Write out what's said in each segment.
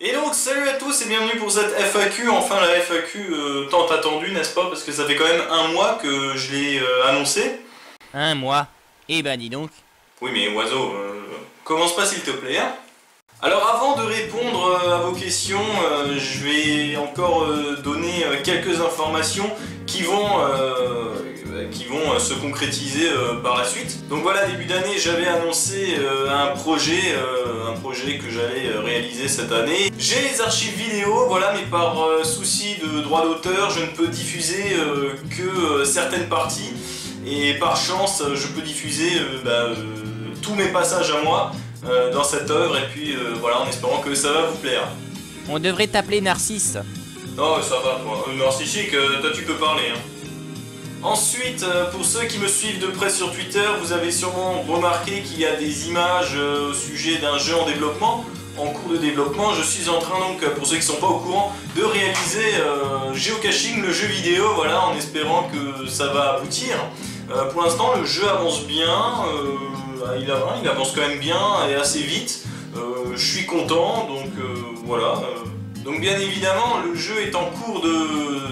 Et donc salut à tous et bienvenue pour cette FAQ, enfin la FAQ tant attendue n'est-ce pas, parce que ça fait quand même un mois que je l'ai annoncé. Un mois? Eh ben dis donc. Oui mais Oiseau, commence pas s'il te plaît hein. Alors avant de répondre à vos questions, je vais encore donner quelques informations qui vont se concrétiser par la suite. Donc voilà, début d'année, j'avais annoncé un projet que j'allais réaliser cette année. J'ai les archives vidéo, voilà, mais par souci de droit d'auteur, je ne peux diffuser que certaines parties. Et par chance, je peux diffuser tous mes passages à moi dans cette œuvre, et puis voilà, en espérant que ça va vous plaire. On devrait t'appeler Narcisse. Non, ça va, toi. Narcissique, toi tu peux parler. Hein. Ensuite, pour ceux qui me suivent de près sur Twitter, vous avez sûrement remarqué qu'il y a des images au sujet d'un jeu en développement, en cours de développement. Je suis en train, donc, pour ceux qui ne sont pas au courant, de réaliser Geocaching, le jeu vidéo, voilà, en espérant que ça va aboutir. Pour l'instant, le jeu avance bien, il avance quand même bien et assez vite. Je suis content, donc voilà. Donc bien évidemment, le jeu est en cours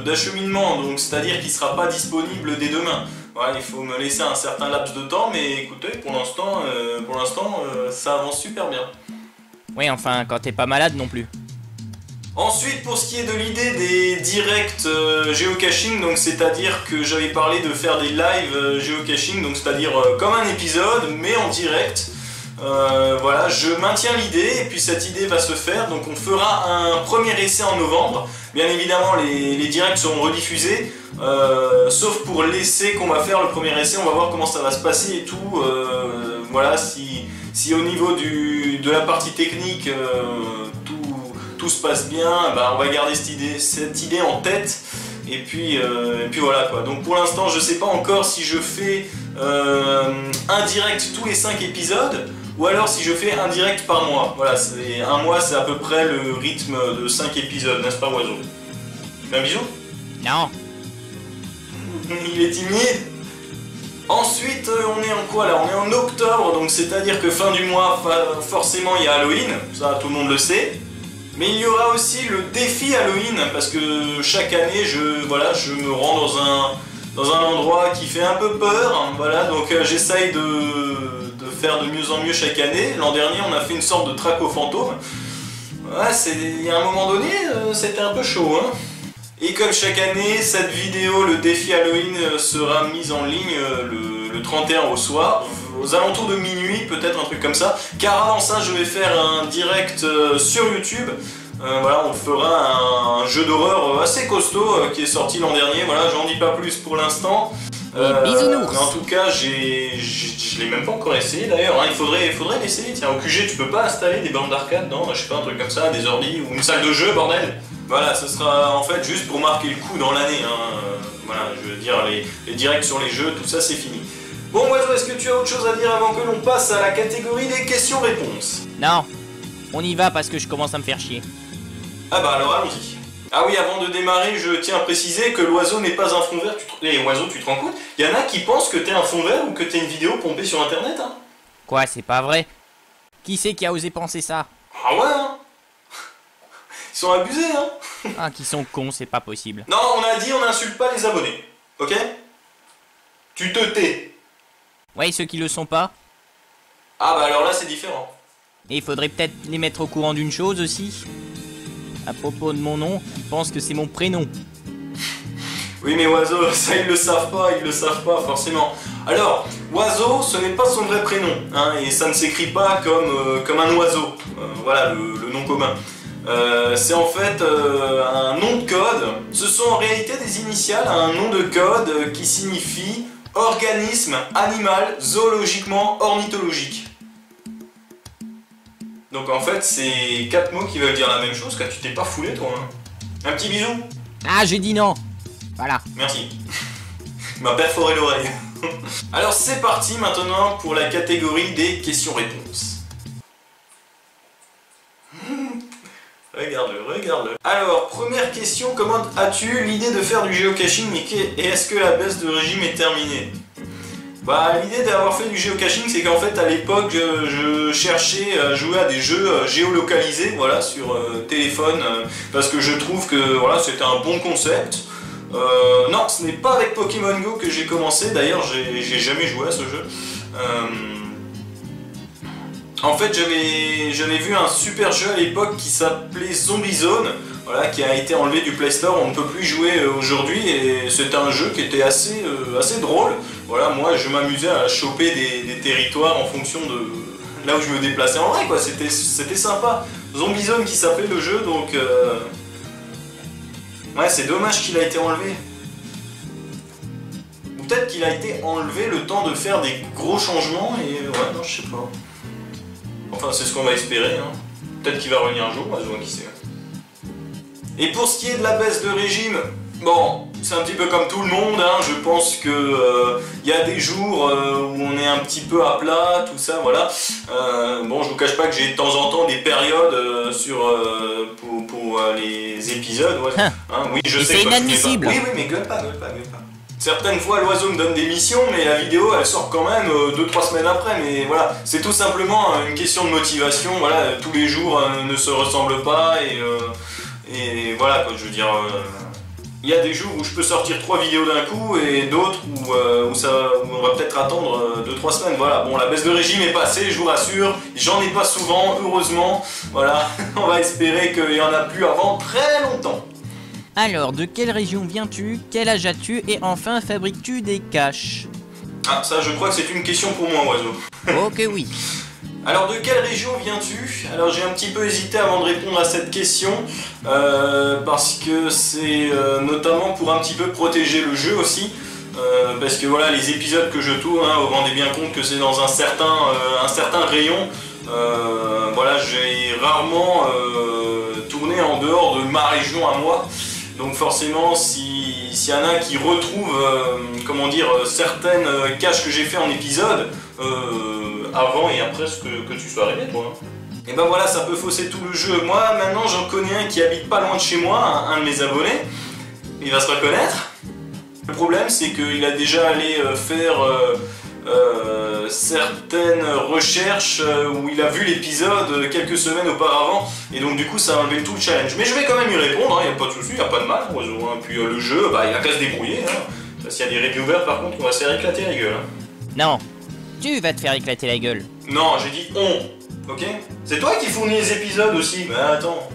d'acheminement, donc c'est-à-dire qu'il ne sera pas disponible dès demain. Voilà, il faut me laisser un certain laps de temps, mais écoutez, pour l'instant, ça avance super bien. Oui, enfin, quand t'es pas malade non plus. Ensuite, pour ce qui est de l'idée des directs géocaching, donc c'est-à-dire que j'avais parlé de faire des lives géocaching, donc c'est-à-dire comme un épisode, mais en direct. Voilà, je maintiens l'idée, et puis cette idée va se faire, donc on fera un premier essai en novembre. Bien évidemment, les directs seront rediffusés, sauf pour l'essai qu'on va faire, le premier essai, on va voir comment ça va se passer et tout. Voilà, si au niveau de la partie technique, tout se passe bien, bah on va garder cette idée en tête, et puis voilà quoi. Donc pour l'instant, je sais pas encore si je fais un direct tous les 5 épisodes, ou alors si je fais un direct par mois. Voilà, un mois, c'est à peu près le rythme de 5 épisodes, n'est-ce pas Oiseau? Tu fais un bisou? Non. Il est timide. Ensuite, on est en quoi là? On est en octobre, donc c'est-à-dire que fin du mois, forcément il y a Halloween, ça tout le monde le sait. Mais il y aura aussi le défi Halloween, parce que chaque année, je me rends dans un endroit qui fait un peu peur, hein, voilà, donc j'essaye de faire de mieux en mieux chaque année. L'an dernier, on a fait une sorte de traque aux fantômes. Ouais, il y a un moment donné, c'était un peu chaud, hein. Et comme chaque année, cette vidéo, le défi Halloween, sera mise en ligne le 31 au soir, aux alentours de minuit, peut-être un truc comme ça. Car avant ça, je vais faire un direct sur YouTube. Voilà, on fera un jeu d'horreur assez costaud qui est sorti l'an dernier. Voilà, j'en dis pas plus pour l'instant. Bisounours. Mais en tout cas, je l'ai même pas encore essayé d'ailleurs. Hein. Il faudrait l'essayer. Tiens, au QG, tu peux pas installer des bornes d'arcade, non? Je sais pas, un truc comme ça, des ordi ou une salle de jeu, bordel. Voilà, ce sera en fait juste pour marquer le coup dans l'année. Hein. Voilà, je veux dire, les directs sur les jeux, tout ça, c'est fini. Bon, Oiseau, est-ce que tu as autre chose à dire avant que l'on passe à la catégorie des questions-réponses? Non. On y va parce que je commence à me faire chier. Ah bah alors allons-y. Ah oui, avant de démarrer, je tiens à préciser que l'oiseau n'est pas un fond vert. Oiseau, tu te rends compte? Il y en a qui pensent que t'es un fond vert ou que t'es une vidéo pompée sur internet, hein. Quoi, c'est pas vrai? Qui c'est qui a osé penser ça? Ah ouais, hein. Ils sont abusés, hein. Ah, qui sont cons, c'est pas possible. Non, on a dit on n'insulte pas les abonnés, ok? Tu te tais. Ouais, ceux qui le sont pas. Ah bah alors là, c'est différent. Et il faudrait peut-être les mettre au courant d'une chose aussi. À propos de mon nom, ils pensent que c'est mon prénom. Oui mais Oiseau, ça ils le savent pas forcément. Alors, Oiseau, ce n'est pas son vrai prénom, hein, et ça ne s'écrit pas comme un oiseau, voilà le nom commun. C'est en fait un nom de code. Ce sont en réalité des initiales à un nom de code qui signifie organisme animal zoologiquement ornithologique. Donc en fait, c'est 4 mots qui veulent dire la même chose, car tu t'es pas foulé toi. Hein. Un petit bisou. Ah, j'ai dit non. Voilà. Merci. Il m'a perforé l'oreille. Alors c'est parti maintenant pour la catégorie des questions-réponses. Regarde-le. Alors, première question, comment as-tu l'idée de faire du géocaching et est-ce que la baisse de régime est terminée? Bah, l'idée d'avoir fait du géocaching, c'est qu'en fait à l'époque je cherchais à jouer à des jeux géolocalisés, voilà, sur téléphone, parce que je trouve que voilà, c'était un bon concept. Non, ce n'est pas avec Pokémon Go que j'ai commencé, d'ailleurs j'ai jamais joué à ce jeu. En fait, j'avais vu un super jeu à l'époque qui s'appelait Zombie Zone, voilà, qui a été enlevé du Play Store, on ne peut plus y jouer aujourd'hui, et c'était un jeu qui était assez drôle. Voilà, moi je m'amusais à choper des territoires en fonction de là où je me déplaçais en vrai, quoi, c'était sympa. Zombie Zone qui s'appelait le jeu, donc ouais, c'est dommage qu'il a été enlevé. Ou peut-être qu'il a été enlevé le temps de faire des gros changements, et ouais, non, je sais pas. Enfin, c'est ce qu'on va espérer, hein. Peut-être qu'il va revenir un jour, qui sait. Et pour ce qui est de la baisse de régime, bon, c'est un petit peu comme tout le monde, hein. Je pense que y a des jours où on est un petit peu à plat, tout ça, voilà. Bon, je vous cache pas que j'ai de temps en temps des périodes pour les épisodes, ouais. Hein, oui, je sais. C'est inadmissible. Oui, mais gueule pas. Certaines fois, l'oiseau me donne des missions, mais la vidéo, elle sort quand même 2-3 semaines après. Mais voilà, c'est tout simplement une question de motivation. Voilà, tous les jours ne se ressemblent pas et voilà, quoi, je veux dire. Il y a des jours où je peux sortir 3 vidéos d'un coup et d'autres où on va peut-être attendre 2-3 semaines. Voilà, bon, la baisse de régime est passée, je vous rassure. J'en ai pas souvent, heureusement. Voilà, on va espérer qu'il y en a plus avant très longtemps. Alors, de quelle région viens-tu? Quel âge as-tu? Et enfin, fabriques-tu des caches? Ah, ça, je crois que c'est une question pour moi, Oiseau. Ok, oui. Alors, de quelle région viens-tu? Alors, j'ai un petit peu hésité avant de répondre à cette question, parce que c'est notamment pour un petit peu protéger le jeu aussi, parce que voilà, les épisodes que je tourne, hein, vous rendez bien compte que c'est dans un certain rayon. Voilà, j'ai rarement tourné en dehors de ma région à moi. Donc forcément, s'il y en a qui retrouvent, comment dire, certaines caches que j'ai fait en épisode, avant et après ce que tu sois arrivé, toi. Hein. Et ben voilà, ça peut fausser tout le jeu. Moi, maintenant, j'en connais un qui habite pas loin de chez moi, un de mes abonnés. Il va se reconnaître. Le problème, c'est qu'il a déjà allé faire certaines recherches où il a vu l'épisode quelques semaines auparavant, et donc du coup ça a enlevé tout le challenge. Mais je vais quand même y répondre, il n'y a pas de souci, il n'y a pas de mal, Oiseau. Hein. Puis le jeu, bah, il a qu'à se débrouiller. Hein. S'il y a des reviewers, par contre, on va se faire éclater la gueule. Hein. Non, tu vas te faire éclater la gueule. Non, j'ai dit on, ok? C'est toi qui fournis les épisodes aussi. Mais attends.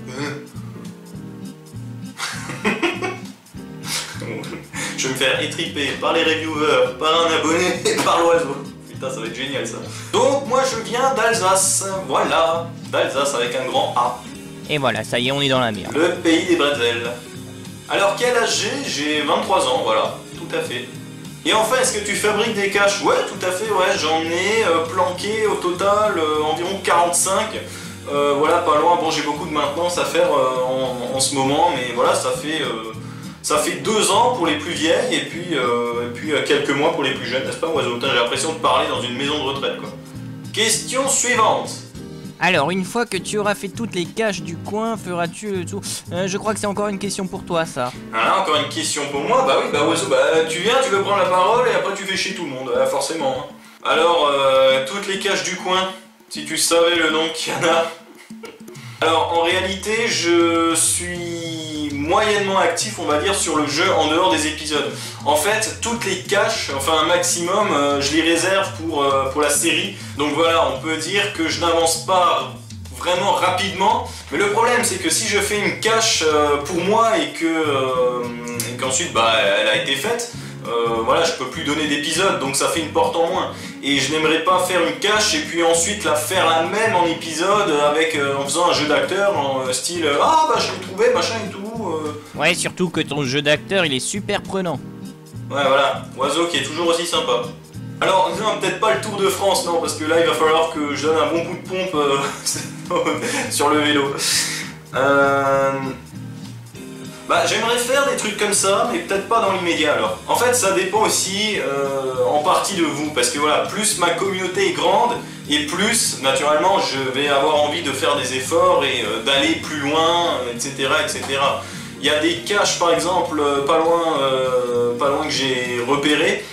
Je vais me faire étriper par les reviewers, par un abonné et par l'Oiseau. Putain, ça va être génial ça. Donc moi je viens d'Alsace, voilà, d'Alsace avec un grand A. Et voilà, ça y est, on est dans la merde. Le pays des bretzels. Alors quel âge j'ai? J'ai 23 ans, voilà, tout à fait. Et enfin, est-ce que tu fabriques des caches? Ouais, tout à fait, ouais, j'en ai planqué au total environ 45. Voilà, pas loin, bon j'ai beaucoup de maintenance à faire en ce moment, mais voilà, ça fait 2 ans pour les plus vieilles et puis quelques mois pour les plus jeunes, n'est-ce pas, Oiseau? J'ai l'impression de parler dans une maison de retraite, quoi. Question suivante. Alors, une fois que tu auras fait toutes les caches du coin, feras-tu le tour? Je crois que c'est encore une question pour toi, ça. Ah, encore une question pour moi? Bah oui, bah Oiseau, bah tu viens, tu veux prendre la parole et après tu fais chier tout le monde, forcément. Hein. Alors, toutes les caches du coin, si tu savais le nom qu'il y en a. Alors, en réalité, je suis moyennement actif, on va dire, sur le jeu en dehors des épisodes. En fait, toutes les caches, enfin un maximum, je les réserve pour la série. Donc voilà, on peut dire que je n'avance pas vraiment rapidement. Mais le problème, c'est que si je fais une cache pour moi et qu'ensuite, bah, elle a été faite, voilà, je peux plus donner d'épisode, donc ça fait une porte en moins. Et je n'aimerais pas faire une cache et puis ensuite faire la même en épisode en faisant un jeu d'acteur en style ah bah je l'ai trouvé, machin et tout. Ouais, surtout que ton jeu d'acteur il est super prenant. Ouais, voilà, Oiseau qui est toujours aussi sympa. Alors, non, peut-être pas le Tour de France, non, parce que là il va falloir que je donne un bon coup de pompe sur le vélo. Bah, j'aimerais faire des trucs comme ça, mais peut-être pas dans l'immédiat alors. En fait, ça dépend aussi en partie de vous, parce que voilà, plus ma communauté est grande, et plus, naturellement, je vais avoir envie de faire des efforts et d'aller plus loin, etc., etc. Il y a des caches, par exemple, pas loin que j'ai repéré,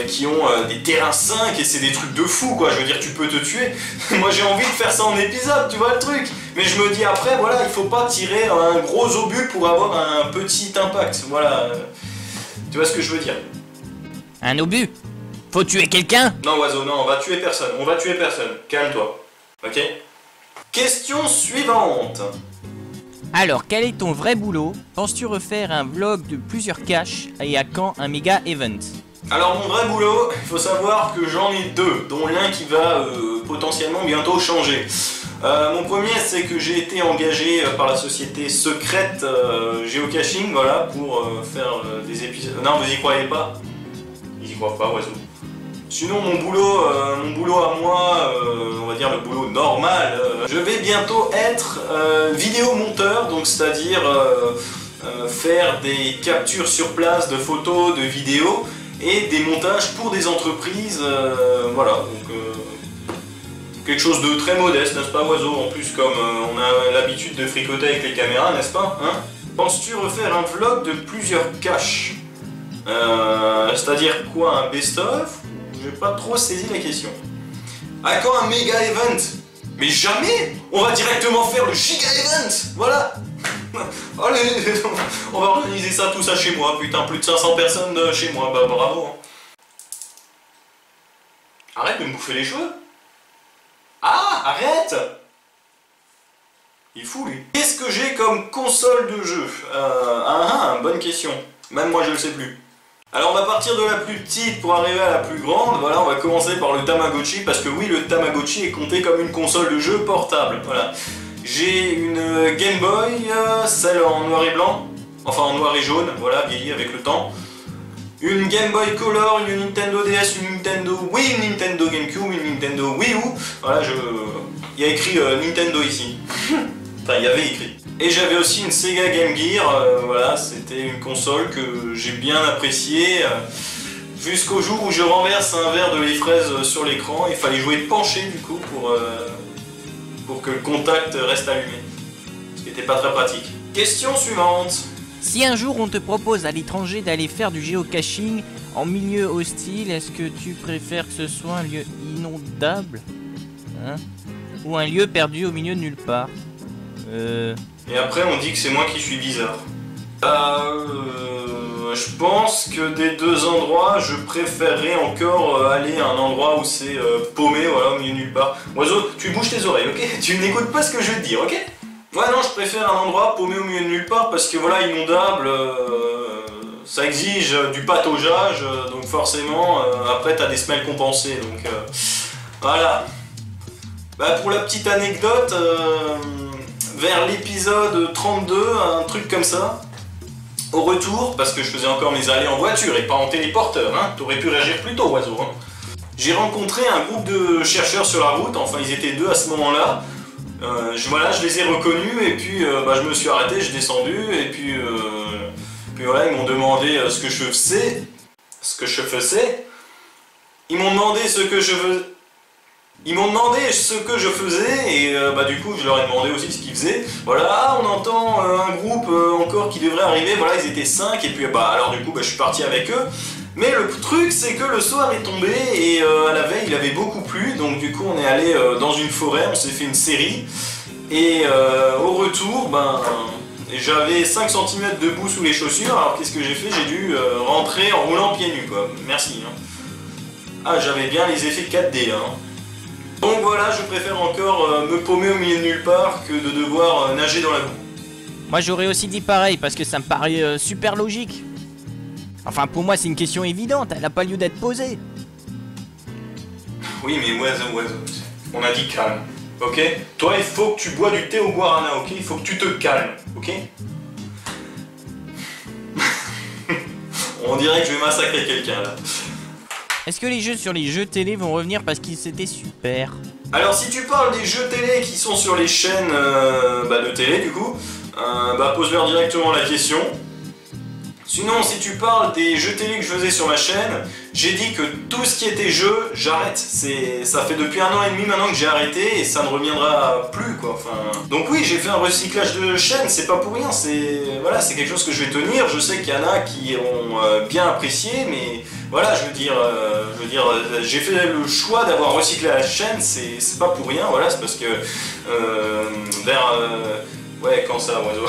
qui ont des terrains 5 et c'est des trucs de fou quoi, je veux dire tu peux te tuer. Moi j'ai envie de faire ça en épisode, tu vois le truc. Mais je me dis après voilà, il faut pas tirer un gros obus pour avoir un petit impact, voilà. Tu vois ce que je veux dire? Un obus? Faut tuer quelqu'un? Non Oiseau, non, on va tuer personne, calme-toi, ok? Question suivante. Alors, quel est ton vrai boulot? Penses-tu refaire un vlog de plusieurs caches et à quand un méga event? Alors mon vrai boulot, il faut savoir que j'en ai deux, dont l'un qui va potentiellement bientôt changer. Mon premier, c'est que j'ai été engagé par la société secrète Geocaching, voilà, pour faire des épisodes... Non, vous y croyez pas? Ils y croient pas, Oiseau. Sinon, mon boulot à moi, on va dire le boulot normal, je vais bientôt être vidéomonteur, donc c'est-à-dire faire des captures sur place de photos, de vidéos, et des montages pour des entreprises, voilà, donc quelque chose de très modeste, n'est-ce pas Oiseau? En plus, comme on a l'habitude de fricoter avec les caméras, n'est-ce pas, hein? Penses-tu refaire un vlog de plusieurs caches? C'est-à-dire quoi, un best-of? J'ai pas trop saisi la question. À quand un méga event? Mais jamais! On va directement faire le giga event! Voilà! Allez, on va organiser ça, tout ça chez moi, putain, plus de 500 personnes chez moi, bah bravo. Arrête de me bouffer les cheveux. Ah, arrête! Il est fou lui. Qu'est-ce que j'ai comme console de jeu? Bonne question. Même moi je le sais plus. Alors on va partir de la plus petite pour arriver à la plus grande. Voilà, on va commencer par le Tamagotchi, parce que oui, le Tamagotchi est compté comme une console de jeu portable. Voilà. J'ai une Game Boy, celle en noir et blanc, enfin en noir et jaune, voilà, vieillie avec le temps. Une Game Boy Color, une Nintendo DS, une Nintendo Wii, une Nintendo GameCube, une Nintendo Wii U. Voilà, il y a écrit Nintendo ici. Enfin, il y avait écrit. Et j'avais aussi une Sega Game Gear, voilà, c'était une console que j'ai bien appréciée. Jusqu'au jour où je renverse un verre de lait fraise sur l'écran, il fallait jouer penché du coup pour que le contact reste allumé. Ce qui n'était pas très pratique. Question suivante. Si un jour on te propose à l'étranger d'aller faire du géocaching en milieu hostile, est-ce que tu préfères que ce soit un lieu inondable, hein, ou un lieu perdu au milieu de nulle part? Et après on dit que c'est moi qui suis bizarre. Je pense que des deux endroits, je préférerais encore aller à un endroit où c'est paumé, voilà, au milieu de nulle part. Oiseau, tu bouges tes oreilles, ok? Tu n'écoutes pas ce que je vais te dire, ok? Ouais, non, je préfère un endroit paumé au milieu de nulle part parce que voilà, inondable, ça exige du pataugeage, donc forcément, après t'as des semelles compensées, donc voilà. Bah, pour la petite anecdote, vers l'épisode 32, un truc comme ça, au retour, parce que je faisais encore mes allées en voiture et pas en téléporteur, hein, t'aurais pu réagir plus tôt, Oiseau, hein. J'ai rencontré un groupe de chercheurs sur la route, enfin ils étaient deux à ce moment-là. Voilà, je les ai reconnus et puis je me suis arrêté, j'ai descendu et puis voilà, ils m'ont demandé ce que je faisais. Ils m'ont demandé ce que je faisais et du coup je leur ai demandé aussi ce qu'ils faisaient. Voilà, on entend un groupe encore qui devrait arriver, voilà, ils étaient 5 et puis alors du coup je suis parti avec eux. Mais le truc c'est que le soir est tombé et à la veille il avait beaucoup plu, donc du coup on est allé dans une forêt, on s'est fait une série et au retour j'avais 5 cm de boue sous les chaussures, alors qu'est-ce que j'ai fait? J'ai dû rentrer en roulant pieds nus quoi, merci hein. Ah, j'avais bien les effets 4D hein. Donc voilà, je préfère encore me paumer au milieu de nulle part que de devoir nager dans la boue. Moi j'aurais aussi dit pareil parce que ça me paraît super logique. Enfin pour moi c'est une question évidente, elle n'a pas lieu d'être posée. Oui mais Oiseau, on a dit calme, ok? Toi il faut que tu bois du thé au guarana, ok? Il faut que tu te calmes, ok? On dirait que je vais massacrer quelqu'un là. Est-ce que les jeux sur les jeux télé vont revenir parce qu'ils étaient super? Alors si tu parles des jeux télé qui sont sur les chaînes de télé du coup, pose-leur directement la question. Sinon si tu parles des jeux télé que je faisais sur ma chaîne, j'ai dit que tout ce qui était jeu, j'arrête. Ça fait depuis 1 an et demi maintenant que j'ai arrêté et ça ne reviendra plus quoi. Enfin, donc oui, j'ai fait un recyclage de chaîne, c'est pas pour rien, c'est quelque chose que je vais tenir. Je sais qu'il y en a qui ont bien apprécié, mais voilà, je veux dire, j'ai fait le choix d'avoir recyclé la chaîne, c'est pas pour rien, voilà, c'est parce que ouais, quand ça, oiseau.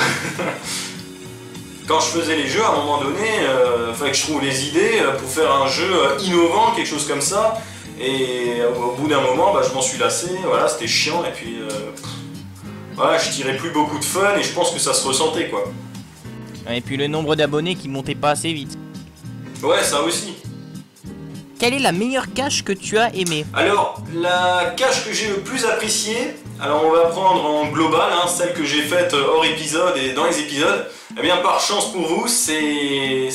Quand je faisais les jeux, à un moment donné, fallait que je trouve les idées pour faire un jeu innovant, quelque chose comme ça. Et au bout d'un moment, bah, je m'en suis lassé, voilà, c'était chiant, et puis voilà, je tirais plus beaucoup de fun, et je pense que ça se ressentait, quoi. Et puis le nombre d'abonnés qui montait pas assez vite. Ouais, ça aussi. Quelle est la meilleure cache que tu as aimée? Alors, la cache que j'ai le plus appréciée, alors on va prendre en global, hein, celle que j'ai faite hors épisode et dans les épisodes. Eh bien, par chance pour vous, c'était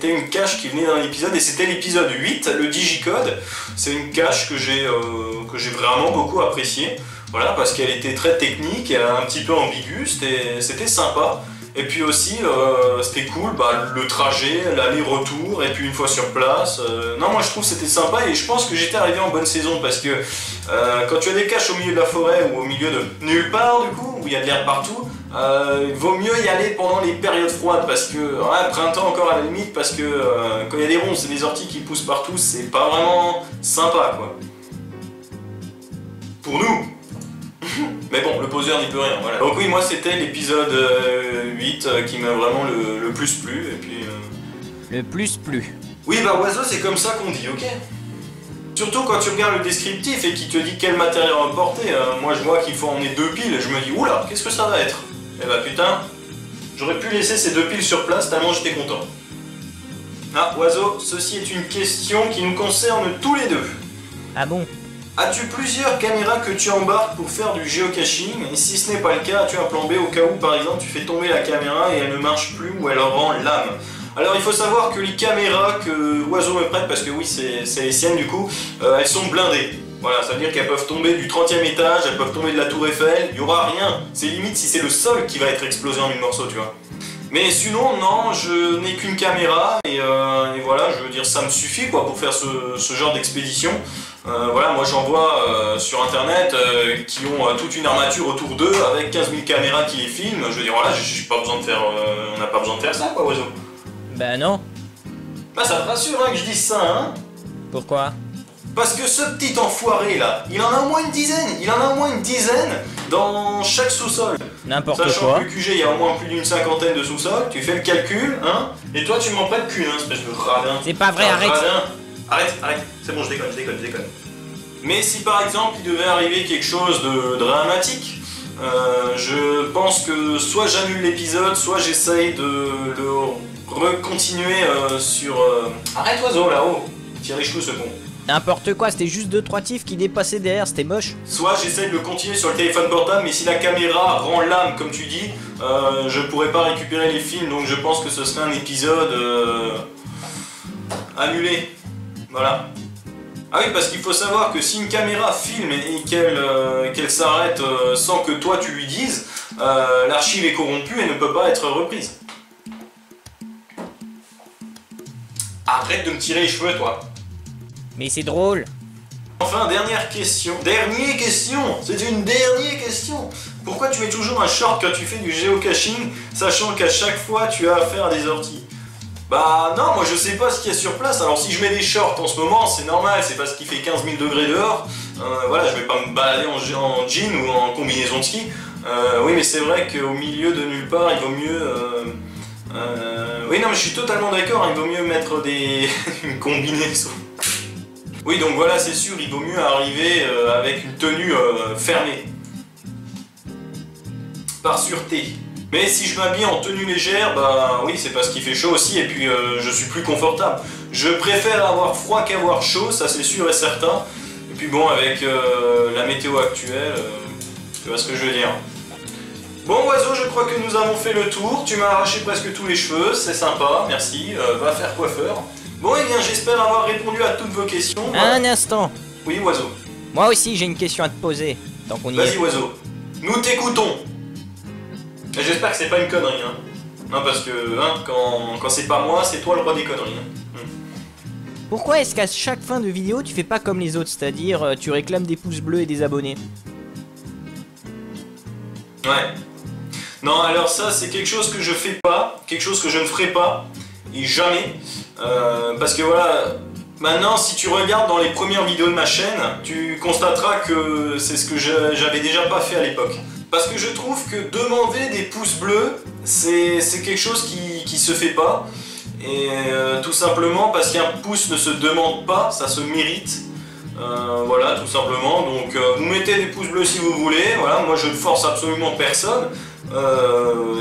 une cache qui venait dans l'épisode, et c'était l'épisode 8, le Digicode. C'est une cache que j'ai vraiment beaucoup appréciée, voilà, parce qu'elle était très technique, un petit peu ambiguë, c'était sympa. Et puis aussi, c'était cool, bah, le trajet, l'aller-retour, et puis une fois sur place. Non, moi je trouve que c'était sympa, et je pense que j'étais arrivé en bonne saison, parce que quand tu as des caches au milieu de la forêt, ou au milieu de nulle part du coup, où il y a de l'air partout, il vaut mieux y aller pendant les périodes froides, parce que, ouais, printemps encore à la limite, parce que quand il y a des ronces et des orties qui poussent partout, c'est pas vraiment sympa, quoi. Pour nous. Mais bon, le poseur n'y peut rien, voilà. Donc oui, moi c'était l'épisode 8 qui m'a vraiment le plus plu, et puis... Le plus plu. Oui, bah oiseau, c'est comme ça qu'on dit, ok? Surtout quand tu regardes le descriptif et qu'il te dit quel matériel emporter. Moi je vois qu'il faut emmener 2 piles, et je me dis, oula, qu'est-ce que ça va être? Eh bah putain, j'aurais pu laisser ces 2 piles sur place tellement j'étais content. Ah, oiseau, ceci est une question qui nous concerne tous les deux. Ah bon? As-tu plusieurs caméras que tu embarques pour faire du géocaching? Et si ce n'est pas le cas, as-tu un plan B au cas où, par exemple, tu fais tomber la caméra et elle ne marche plus ou elle rend l'âme? Alors il faut savoir que les caméras que Oiseau me prête, parce que oui, c'est les siennes du coup, elles sont blindées. Voilà, ça veut dire qu'elles peuvent tomber du 30e étage, elles peuvent tomber de la tour Eiffel, il n'y aura rien. C'est limite si c'est le sol qui va être explosé en 1000 morceaux, tu vois. Mais sinon, non, je n'ai qu'une caméra, et voilà, je veux dire, ça me suffit quoi pour faire ce genre d'expédition. Voilà, moi j'en vois sur internet qui ont toute une armature autour d'eux avec 15 000 caméras qui les filment. Je veux dire, voilà, j'ai pas besoin de faire, on n'a pas besoin de faire ça, quoi, oiseau. Bah non. Bah ça te rassure hein, que je dise ça, hein? Pourquoi? Parce que ce petit enfoiré là, il en a au moins une dizaine dans chaque sous-sol. N'importe quoi. Sachant que le QG, il y a au moins plus d'une cinquantaine de sous-sols, tu fais le calcul, hein? Et toi tu m'en prêtes qu'une, hein, espèce de radin. C'est pas vrai, arrête. Arrête, c'est bon, je déconne. Mais si par exemple il devait arriver quelque chose de dramatique, je pense que soit j'annule l'épisode, soit j'essaye de le recontinuer sur... Arrête oiseau là-haut, tire les cheveux ce con. N'importe quoi, c'était juste 2-3 tifs qui dépassaient derrière, c'était moche. Soit j'essaye de le continuer sur le téléphone portable, mais si la caméra rend l'âme comme tu dis, je pourrais pas récupérer les films, donc je pense que ce serait un épisode annulé. Voilà. Ah oui, parce qu'il faut savoir que si une caméra filme et qu'elle s'arrête sans que toi tu lui dises, l'archive est corrompue et ne peut pas être reprise. Arrête de me tirer les cheveux, toi. Mais c'est drôle. Enfin, dernière question. C'est une dernière question. Pourquoi tu mets toujours un short quand tu fais du géocaching, sachant qu'à chaque fois tu as affaire à des orties? Bah non, moi je sais pas ce qu'il y a sur place. Alors si je mets des shorts en ce moment, c'est normal, c'est parce qu'il fait 15 000 degrés dehors. Voilà, je vais pas me balader en jean ou en combinaison de ski. Oui, mais c'est vrai qu'au milieu de nulle part, il vaut mieux... Oui, non, mais je suis totalement d'accord, il vaut mieux mettre une combinaison. Oui, donc voilà, c'est sûr, il vaut mieux arriver avec une tenue fermée. Par sûreté. Mais si je m'habille en tenue légère, bah oui, c'est parce qu'il fait chaud aussi, et puis je suis plus confortable. Je préfère avoir froid qu'avoir chaud, ça c'est sûr et certain. Et puis bon, avec la météo actuelle, tu vois ce que je veux dire. Bon oiseau, je crois que nous avons fait le tour. Tu m'as arraché presque tous les cheveux, c'est sympa, merci. Va faire coiffeur. Bon, et bien j'espère avoir répondu à toutes vos questions. Un instant. Oui, oiseau. Moi aussi j'ai une question à te poser, tant qu'on y est. Vas-y oiseau, nous t'écoutons. Et j'espère que c'est pas une connerie, hein. Non, parce que hein, quand c'est pas moi, c'est toi le roi des conneries. Hein. Pourquoi est-ce qu'à chaque fin de vidéo tu fais pas comme les autres, c'est-à-dire tu réclames des pouces bleus et des abonnés? Ouais. Non, alors ça c'est quelque chose que je fais pas, quelque chose que je ne ferai pas, et jamais. Parce que voilà, Maintenant, si tu regardes dans les premières vidéos de ma chaîne, tu constateras que c'est ce que j'avais déjà pas fait à l'époque. Parce que je trouve que demander des pouces bleus, c'est quelque chose qui se fait pas. Et tout simplement parce qu'un pouce ne se demande pas, ça se mérite. Voilà, tout simplement. Donc vous mettez des pouces bleus si vous voulez. Voilà, moi je ne force absolument personne.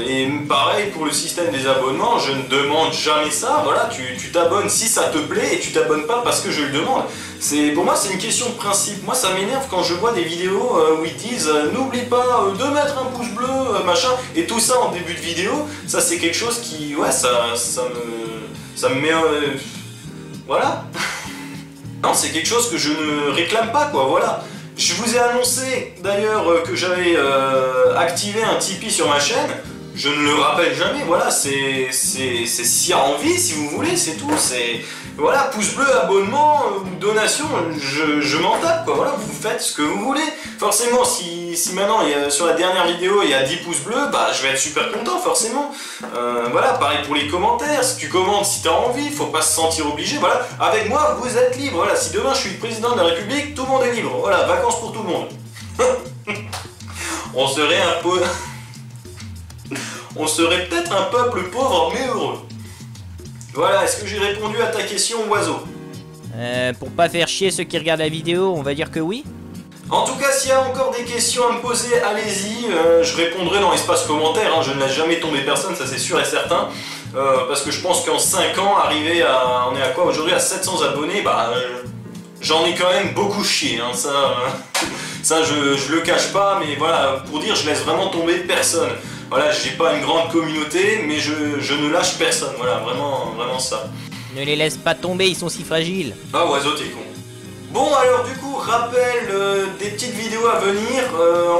Et pareil pour le système des abonnements, je ne demande jamais ça. Voilà, tu t'abonnes si ça te plaît et tu t'abonnes pas parce que je le demande. Pour moi c'est une question de principe. Moi ça m'énerve quand je vois des vidéos où ils disent n'oublie pas de mettre un pouce bleu, machin, et tout ça en début de vidéo. Ça c'est quelque chose qui, ouais, ça me met, voilà. Non, c'est quelque chose que je ne réclame pas, quoi, voilà. Je vous ai annoncé d'ailleurs que j'avais activé un Tipeee sur ma chaîne. Je ne le rappelle jamais, voilà, c'est si envie, si vous voulez, c'est tout. Voilà, pouce bleu, abonnement, donation, je m'en tape, quoi, voilà, vous faites ce que vous voulez. Forcément, si maintenant, sur la dernière vidéo, il y a 10 pouces bleus, bah je vais être super content, forcément. Voilà, pareil pour les commentaires, si tu commentes, si tu as envie, faut pas se sentir obligé, voilà. Avec moi, vous êtes libre, voilà, si demain je suis le président de la République, tout le monde est libre, voilà, vacances pour tout le monde. On serait un peu... On serait peut-être un peuple pauvre mais heureux. Voilà, est-ce que j'ai répondu à ta question, oiseau? Pour pas faire chier ceux qui regardent la vidéo, on va dire que oui. En tout cas, s'il y a encore des questions à me poser, allez-y, je répondrai dans l'espace commentaire, hein. Je ne laisse jamais tomber personne, ça c'est sûr et certain. Parce que je pense qu'en 5 ans, arriver à... On est à quoi aujourd'hui? À 700 abonnés, bah... J'en ai quand même beaucoup chié, hein. Ça je le cache pas, mais voilà, pour dire, je laisse vraiment tomber personne. Voilà, j'ai pas une grande communauté, mais je ne lâche personne, voilà, vraiment ça. Ne les laisse pas tomber, ils sont si fragiles. Ah, oiseau, t'es con. Bon, alors du coup, rappel des petites vidéos à venir.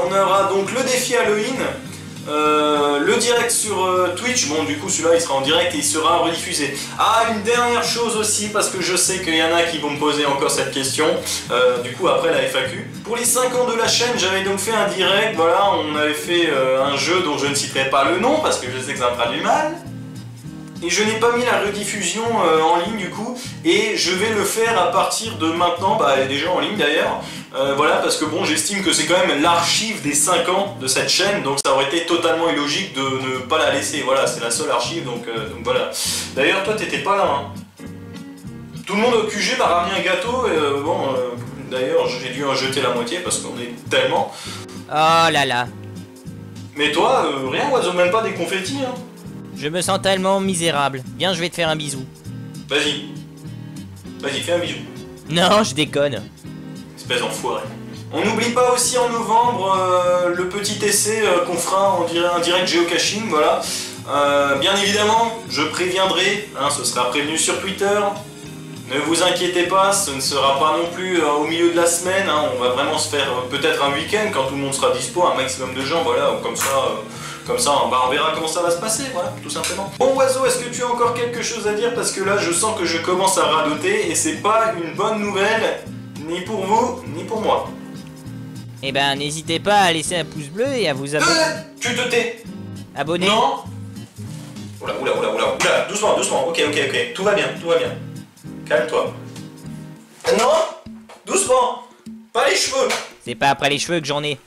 On aura donc le défi Halloween, le direct sur Twitch. Bon, du coup, celui-là, il sera en direct et il sera rediffusé. Ah, une dernière chose aussi, parce que je sais qu'il y en a qui vont me poser encore cette question. Du coup, après la FAQ. Pour les 5 ans de la chaîne, j'avais donc fait un direct. Voilà, on avait fait un jeu dont je ne citerai pas le nom, parce que je sais que ça me fera du mal. Et je n'ai pas mis la rediffusion en ligne du coup, et je vais le faire à partir de maintenant, bah elle est déjà en ligne d'ailleurs, voilà, parce que bon, j'estime que c'est quand même l'archive des 5 ans de cette chaîne, donc ça aurait été totalement illogique de ne pas la laisser, voilà, c'est la seule archive, donc voilà. D'ailleurs, toi t'étais pas là, hein. Tout le monde au QG m'a ramené un gâteau, et bon, d'ailleurs j'ai dû en jeter la moitié parce qu'on est tellement... Oh là là. Mais toi, rien, oiseau, même pas des confettis, hein. Je me sens tellement misérable. Viens, je vais te faire un bisou. Vas-y. Vas-y, fais un bisou. Non, je déconne. Espèce d'enfoiré. On n'oublie pas aussi en novembre le petit essai qu'on fera en direct géocaching, voilà. Bien évidemment, je préviendrai, hein, ce sera prévenu sur Twitter. Ne vous inquiétez pas, ce ne sera pas non plus au milieu de la semaine, hein. On va vraiment se faire peut-être un week-end quand tout le monde sera dispo, un maximum de gens, voilà, comme ça, bah, on verra comment ça va se passer, voilà, tout simplement. Bon, oiseau, est-ce que tu as encore quelque chose à dire? Parce que là, je sens que je commence à radoter et c'est pas une bonne nouvelle, ni pour vous, ni pour moi. Eh ben, n'hésitez pas à laisser un pouce bleu et à vous abonner. Tu te tais? Abonnez. Non. Oula, doucement, ok, tout va bien. Calme-toi. Non. Doucement. Pas les cheveux. C'est pas après les cheveux que j'en ai.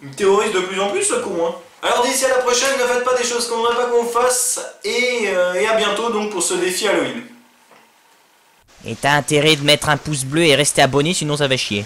Il me terrorise de plus en plus, ce con, hein. Alors d'ici à la prochaine, ne faites pas des choses qu'on ne voudrait pas qu'on fasse, et à bientôt donc pour ce défi Halloween. Et t'as intérêt de mettre un pouce bleu et rester abonné, sinon ça va chier.